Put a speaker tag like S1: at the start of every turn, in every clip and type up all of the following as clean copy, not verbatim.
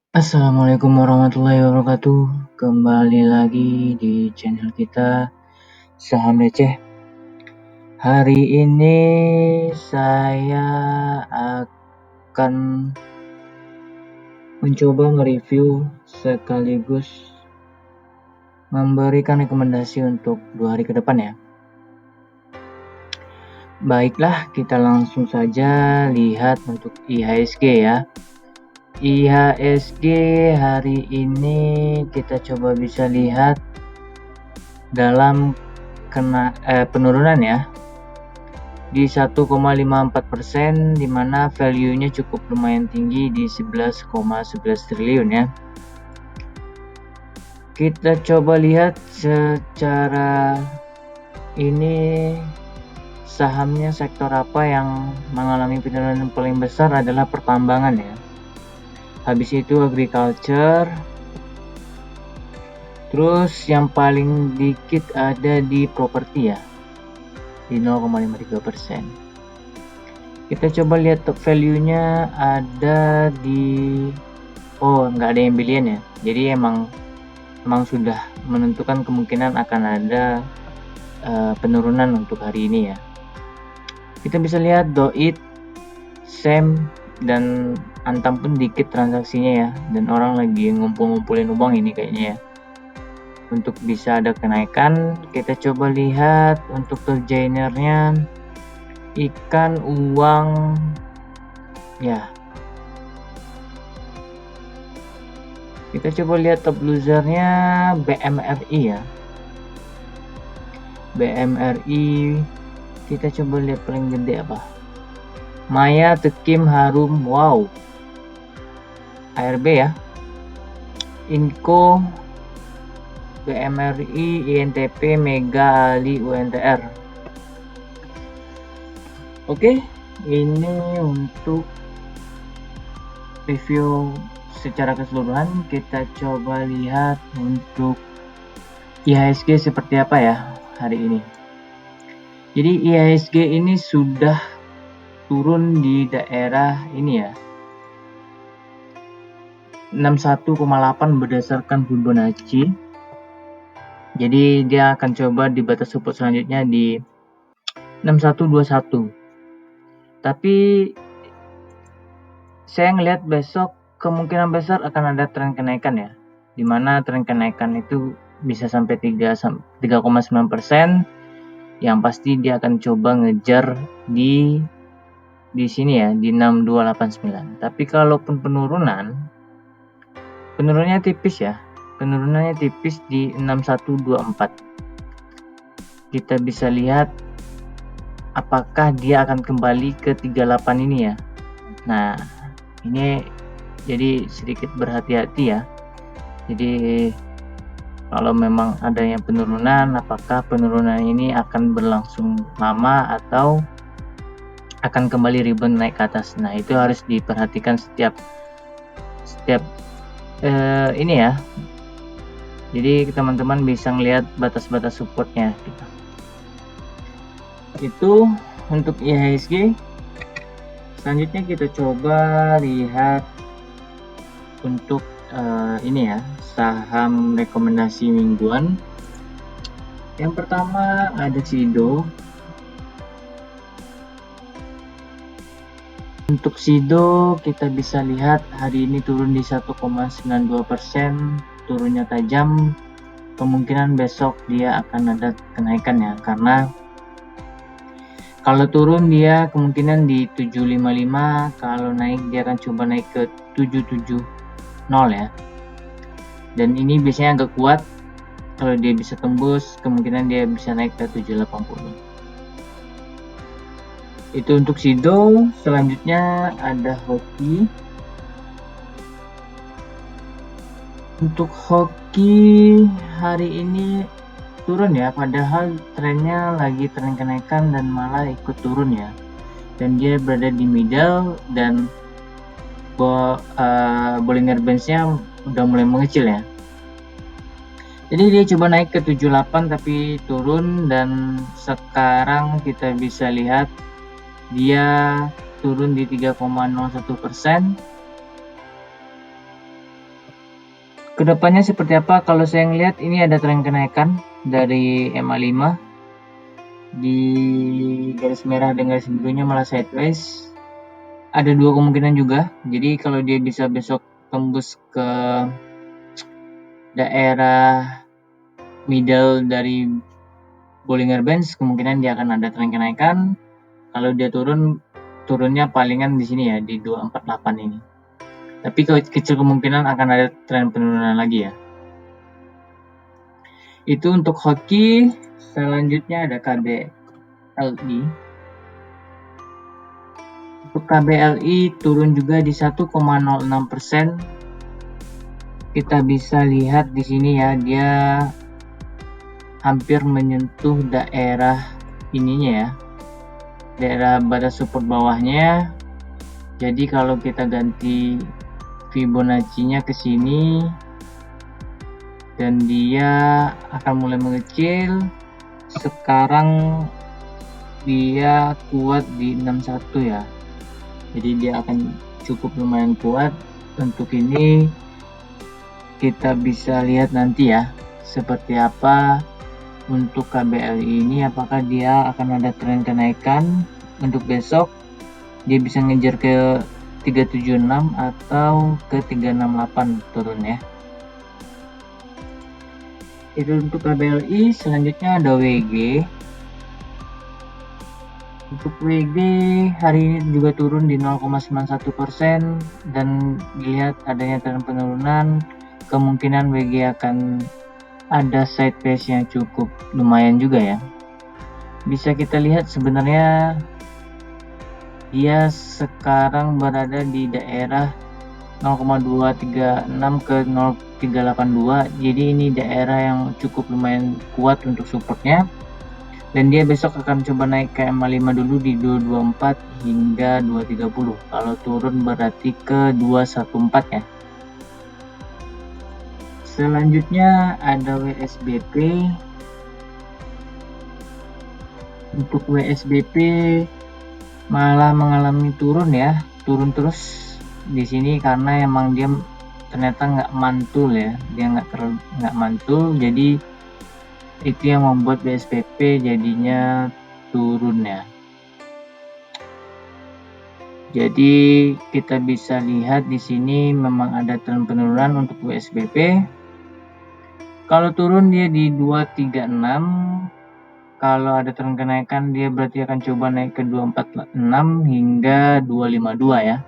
S1: Assalamualaikum warahmatullahi wabarakatuh. Kembali lagi di channel kita Saham Receh. Hari ini saya akan mencoba mereview sekaligus memberikan rekomendasi untuk 2 hari ke depan ya. Baiklah, kita langsung saja lihat untuk IHSG ya. IHSG hari ini kita coba bisa lihat dalam penurunan ya di 1,54%, dimana value-nya cukup lumayan tinggi di 11,11 triliun ya. Kita coba lihat secara ini sahamnya sektor apa yang mengalami penurunan paling besar adalah pertambangan ya. Habis itu agriculture. Terus yang paling dikit ada di properti ya, di 0,53%. Kita coba lihat top value-nya ada di nggak ada yang billion ya. Jadi emang sudah menentukan kemungkinan akan ada penurunan untuk hari ini ya. Kita bisa lihat Doit, Sem, dan Antam pun dikit transaksinya ya, dan orang lagi ngumpulin uang ini kayaknya ya. Untuk bisa ada kenaikan, kita coba lihat untuk terjainernya ikan, uang ya. Kita coba lihat top losernya BMRI ya. BMRI kita coba lihat paling gede apa. Maya, Tekim, Harum, wow. ARB ya. Inco, BMRI, INTP, Mega, Ali, UNTR. Oke, ini untuk review secara keseluruhan. Kita coba lihat untuk IHSG seperti apa ya hari ini. Jadi IHSG ini sudah turun di daerah ini ya, 61,8 berdasarkan Fibonacci. Jadi dia akan coba di batas support selanjutnya di 6121. Tapi saya ngelihat besok kemungkinan besar akan ada tren kenaikan ya, dimana tren kenaikan itu bisa sampai 3,9%. Yang pasti dia akan coba ngejar di sini ya, di 6289. Tapi kalaupun penurunannya tipis ya. Penurunannya tipis di 6124. Kita bisa lihat apakah dia akan kembali ke 38 ini ya. Nah, ini jadi sedikit berhati-hati ya. Jadi kalau memang adanya penurunan, apakah penurunan ini akan berlangsung lama atau akan kembali rebound naik ke atas. Nah, itu harus diperhatikan setiap ini ya. Jadi teman-teman bisa ngelihat batas-batas supportnya gitu. Itu untuk IHSG. Selanjutnya kita coba lihat untuk ini ya, saham rekomendasi mingguan. Yang pertama ada Sido. Untuk Sido kita bisa lihat hari ini turun di 1,92%, turunnya tajam. Kemungkinan besok dia akan ada kenaikan ya, karena kalau turun dia kemungkinan di 755, kalau naik dia akan coba naik ke 770 ya. Dan ini biasanya agak kuat, kalau dia bisa tembus kemungkinan dia bisa naik ke 780. Itu untuk Sido. Selanjutnya ada Hoki. Untuk Hoki hari ini turun ya, padahal trennya lagi tren kenaikan dan malah ikut turun ya. Dan dia berada di middle dan Bollinger Bands-nya udah mulai mengecil ya. Jadi dia coba naik ke 78 tapi turun, dan sekarang kita bisa lihat dia turun di 3,01%. Kedepannya seperti apa? Kalau saya ngelihat ini ada tren kenaikan dari MA5 di garis merah dan garis birunya malah sideways. Ada dua kemungkinan juga. Jadi kalau dia bisa besok tembus ke daerah middle dari Bollinger Bands, kemungkinan dia akan ada tren kenaikan. Kalau dia turunnya palingan di sini ya, di 248 ini. Tapi kecil kemungkinan akan ada tren penurunan lagi ya. Itu untuk hoki. Selanjutnya ada KBLI. Untuk KBLI turun juga di 1,06%. Kita bisa lihat di sini ya, dia hampir menyentuh daerah ininya ya, daerah batas support bawahnya. Jadi kalau kita ganti Fibonacci-nya ke sini dan dia akan mulai mengecil. Sekarang dia kuat di 61 ya. Jadi dia akan cukup lumayan kuat. Untuk ini kita bisa lihat nanti ya seperti apa untuk KBLI ini, apakah dia akan ada tren kenaikan untuk besok. Dia bisa ngejar ke 376 atau ke 368 turun ya. Itu untuk KBLI. Selanjutnya ada WG. Untuk WG hari ini juga turun di 0,91% dan dilihat adanya tren penurunan. Kemungkinan WG akan ada sideways yang cukup lumayan juga ya. Bisa kita lihat sebenarnya dia sekarang berada di daerah 0,236 ke 0,382. Jadi ini daerah yang cukup lumayan kuat untuk supportnya. Dan dia besok akan coba naik ke MA5 dulu di 224 hingga 230. Kalau turun berarti ke 214 ya. Selanjutnya ada WSBP. Untuk WSBP malah mengalami turun ya, turun terus di sini karena emang dia ternyata nggak mantul ya, dia nggak mantul. Jadi itu yang membuat WSBP jadinya turun ya. Jadi kita bisa lihat di sini memang ada tren penurunan untuk WSBP. Kalau turun dia di 236. Kalau ada tren kenaikan dia berarti akan coba naik ke 246 hingga 252 ya.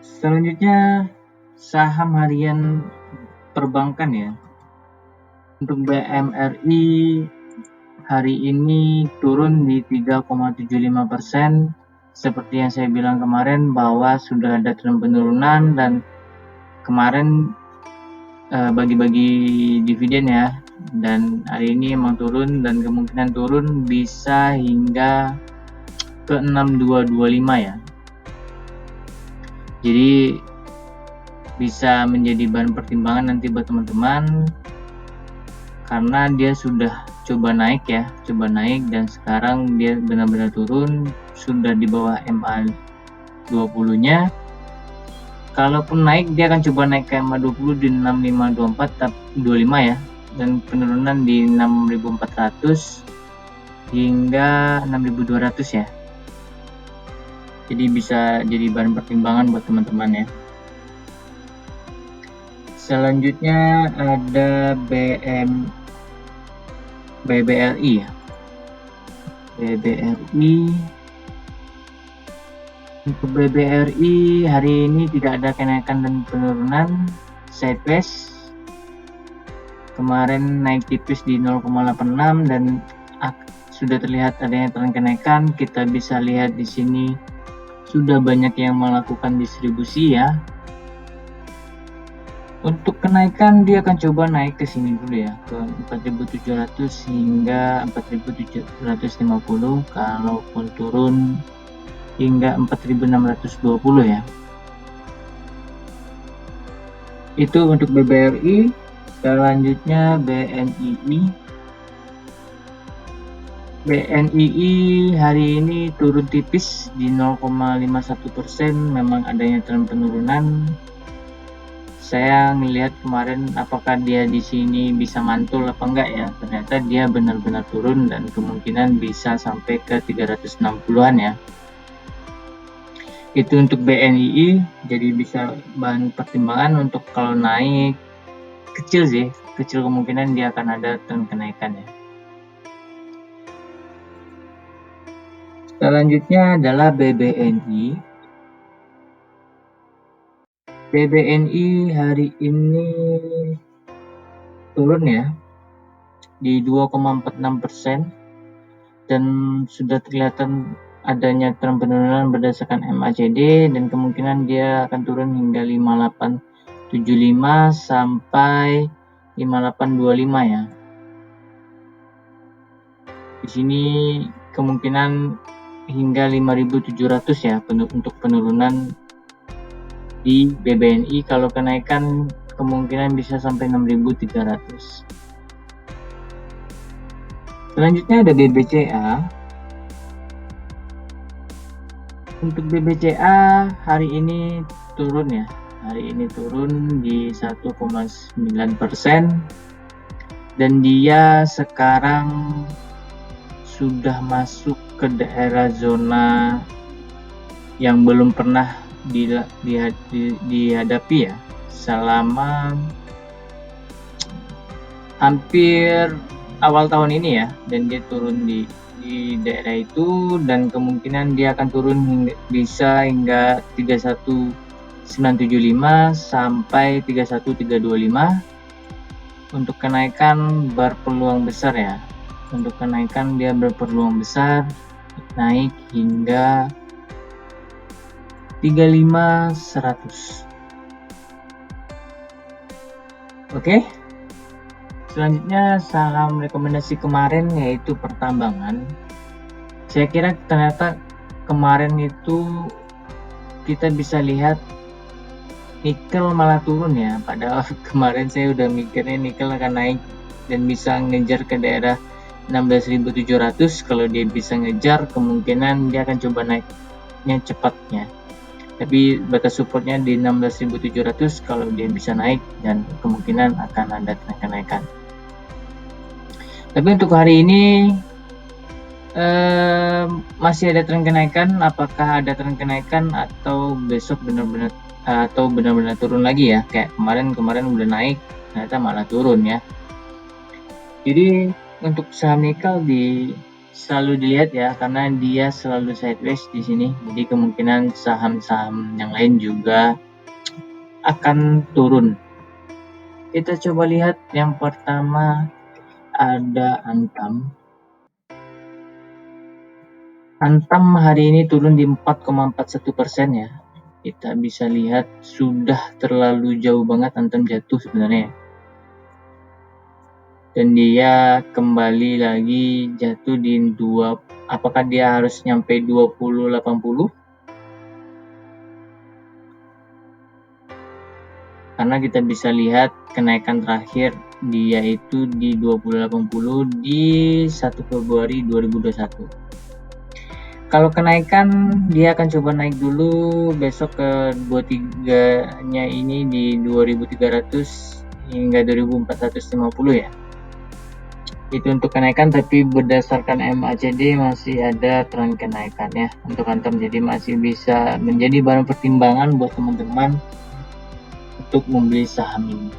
S1: Selanjutnya saham harian perbankan ya. Untuk BMRI hari ini turun di 3,75%. Seperti yang saya bilang kemarin bahwa sudah ada tren penurunan dan kemarin bagi-bagi dividen ya, dan hari ini emang turun dan kemungkinan turun bisa hingga ke 6225 ya. Jadi bisa menjadi bahan pertimbangan nanti buat teman-teman karena dia sudah coba naik ya, coba naik dan sekarang dia benar-benar turun, sudah di bawah MA 20 nya. Kalaupun naik dia akan coba naik ke MA 20 di 6524 25 ya, dan penurunan di 6400 hingga 6200 ya. Jadi bisa jadi bahan pertimbangan buat teman-teman ya. Selanjutnya ada BBRI ya. BBRI. Untuk BBRI hari ini tidak ada kenaikan dan penurunan, sideways. Kemarin naik tipis di 0,86 dan sudah terlihat adanya tren kenaikan. Kita bisa lihat di sini sudah banyak yang melakukan distribusi ya. Untuk kenaikan dia akan coba naik ke sini dulu ya, ke 4.700 hingga 4.750. Kalaupun turun hingga 4.620 ya. Itu untuk BBRI. Selanjutnya BNII. BNII hari ini turun tipis di 0,51%. Memang adanya tren penurunan. saya ngelihat kemarin apakah dia di sini bisa mantul apa enggak ya, ternyata dia benar-benar turun dan kemungkinan bisa sampai ke 360-an ya. Itu untuk BNII, jadi bisa bahan pertimbangan untuk kalau naik. Kecil sih, kecil kemungkinan dia akan ada tren kenaikan ya. Selanjutnya adalah BBNI. BBNI hari ini turun ya di 2,46% dan sudah kelihatan adanya tren penurunan berdasarkan MACD dan kemungkinan dia akan turun hingga 5875 sampai 5825 ya. Di sini kemungkinan hingga 5.700 ya untuk penurunan di BBNI. Kalau kenaikan kemungkinan bisa sampai 6.300. Selanjutnya ada BBCA. Untuk BBCA hari ini turun ya. Hari ini turun di 1,9% dan dia sekarang sudah masuk ke daerah zona yang belum pernah dihadapi ya selama hampir awal tahun ini ya, dan dia turun di daerah itu dan kemungkinan dia akan turun bisa hingga 31975 sampai 31325. Untuk kenaikan berpeluang besar ya. Untuk kenaikan dia berpeluang besar naik hingga 35.100. Oke. Selanjutnya saham rekomendasi kemarin yaitu pertambangan. Saya kira ternyata kemarin itu kita bisa lihat nikel malah turun ya, padahal kemarin saya udah mikirnya nikel akan naik dan bisa ngejar ke daerah 16.700. Kalau dia bisa ngejar, kemungkinan dia akan coba naiknya cepatnya, tapi batas supportnya di 16.700 kalau dia bisa naik dan kemungkinan akan ada kenaikan. Tapi untuk hari ini masih ada tren kenaikan. Apakah ada tren kenaikan atau besok benar-benar turun lagi ya, kayak kemarin udah naik ternyata malah turun ya. Jadi untuk saham nikel selalu dilihat ya, karena dia selalu sideways di sini. Jadi kemungkinan saham-saham yang lain juga akan turun. Kita coba lihat yang pertama ada Antam. Antam hari ini turun di 4,41% ya. Kita bisa lihat sudah terlalu jauh banget Antam jatuh sebenarnya. Dan dia kembali lagi jatuh di apakah dia harus nyampe 2080? Karena kita bisa lihat kenaikan terakhir dia itu di 2080 di 1 Februari 2021. Kalau kenaikan dia akan coba naik dulu besok ke 23 nya ini di 2300 hingga 2450 ya. Itu untuk kenaikan, tapi berdasarkan MACD masih ada tren kenaikan ya untuk Antam, jadi masih bisa menjadi bahan pertimbangan buat teman-teman untuk membeli saham ini.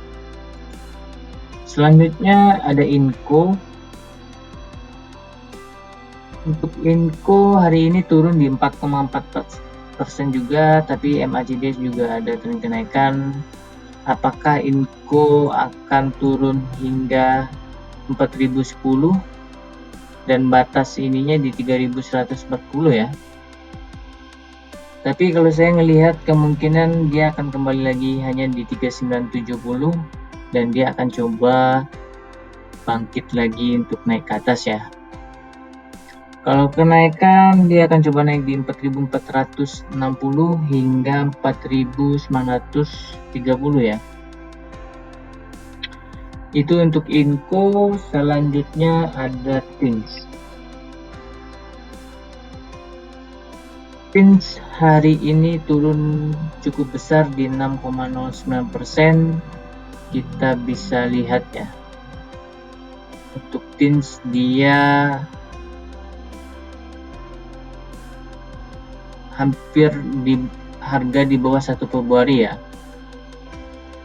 S1: Selanjutnya ada Inco. Untuk Inco hari ini turun di 4,4% juga, tapi MACD juga ada tren kenaikan. Apakah Inco akan turun hingga 4010 dan batas ininya di 3140 ya. Tapi kalau saya ngelihat kemungkinan dia akan kembali lagi hanya di 3970 dan dia akan coba bangkit lagi untuk naik ke atas ya. Kalau kenaikan dia akan coba naik di 4460 hingga 4930 ya. Itu untuk Inco. Selanjutnya ada Things. TINS hari ini turun cukup besar di 6,09%. Kita bisa lihat ya, untuk TINS dia hampir di harga di bawah 1 Februari ya,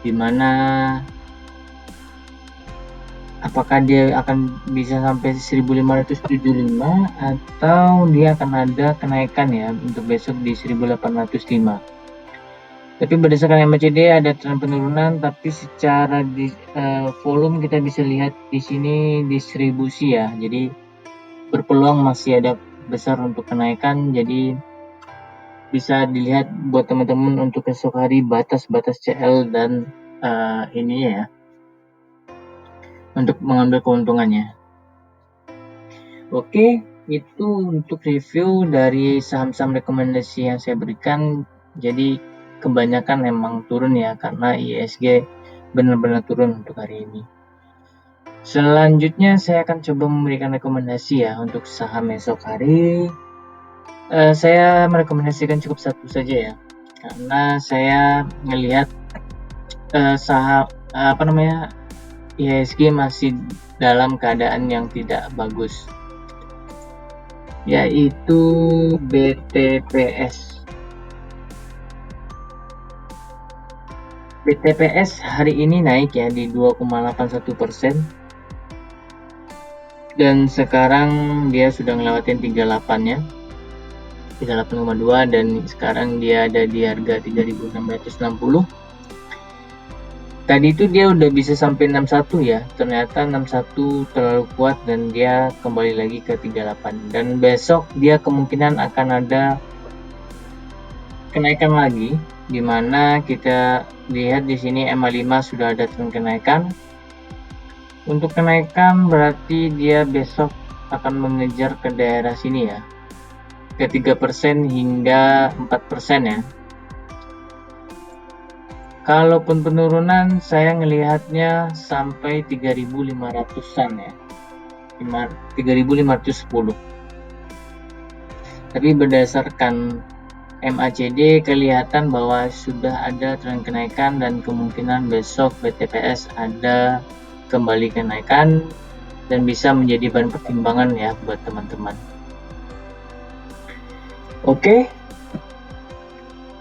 S1: dimana apakah dia akan bisa sampai 1575 atau dia akan ada kenaikan ya untuk besok di 1805. Tapi berdasarkan MACD ada tren penurunan, tapi secara volume kita bisa lihat di sini distribusi ya, jadi berpeluang masih ada besar untuk kenaikan. Jadi bisa dilihat buat teman-teman untuk esok hari batas-batas CL dan ini ya, untuk mengambil keuntungannya. Oke, itu untuk review dari saham-saham rekomendasi yang saya berikan. Jadi kebanyakan memang turun ya, karena ISG benar-benar turun untuk hari ini. Selanjutnya saya akan coba memberikan rekomendasi ya untuk saham esok hari. Saya merekomendasikan cukup satu saja ya, karena saya melihat saham ISG masih dalam keadaan yang tidak bagus, yaitu BTPS. BTPS hari ini naik ya di 2,81%, dan sekarang dia sudah ngelewatin 38-nya, 38,2, dan sekarang dia ada di harga 3.660. Tadi itu dia udah bisa sampai 61 ya, ternyata 61 terlalu kuat dan dia kembali lagi ke 38, dan besok dia kemungkinan akan ada kenaikan lagi, dimana kita lihat di sini MA5 sudah ada tren kenaikan. Untuk kenaikan berarti dia besok akan mengejar ke daerah sini ya, ke 3% hingga 4% ya. Kalaupun penurunan saya ngelihatnya sampai 3.500-an ya, 3.510. Tapi berdasarkan MACD kelihatan bahwa sudah ada tren kenaikan dan kemungkinan besok BTPS ada kembali kenaikan dan bisa menjadi bahan pertimbangan ya buat teman-teman. Oke,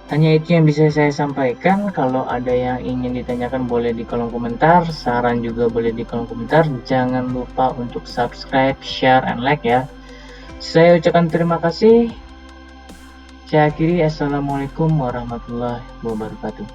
S1: hanya itu yang bisa saya sampaikan. Kalau ada yang ingin ditanyakan boleh di kolom komentar, saran juga boleh di kolom komentar. Jangan lupa untuk subscribe, share, and like ya. Saya ucapkan terima kasih. Saya akhiri, assalamualaikum warahmatullahi wabarakatuh.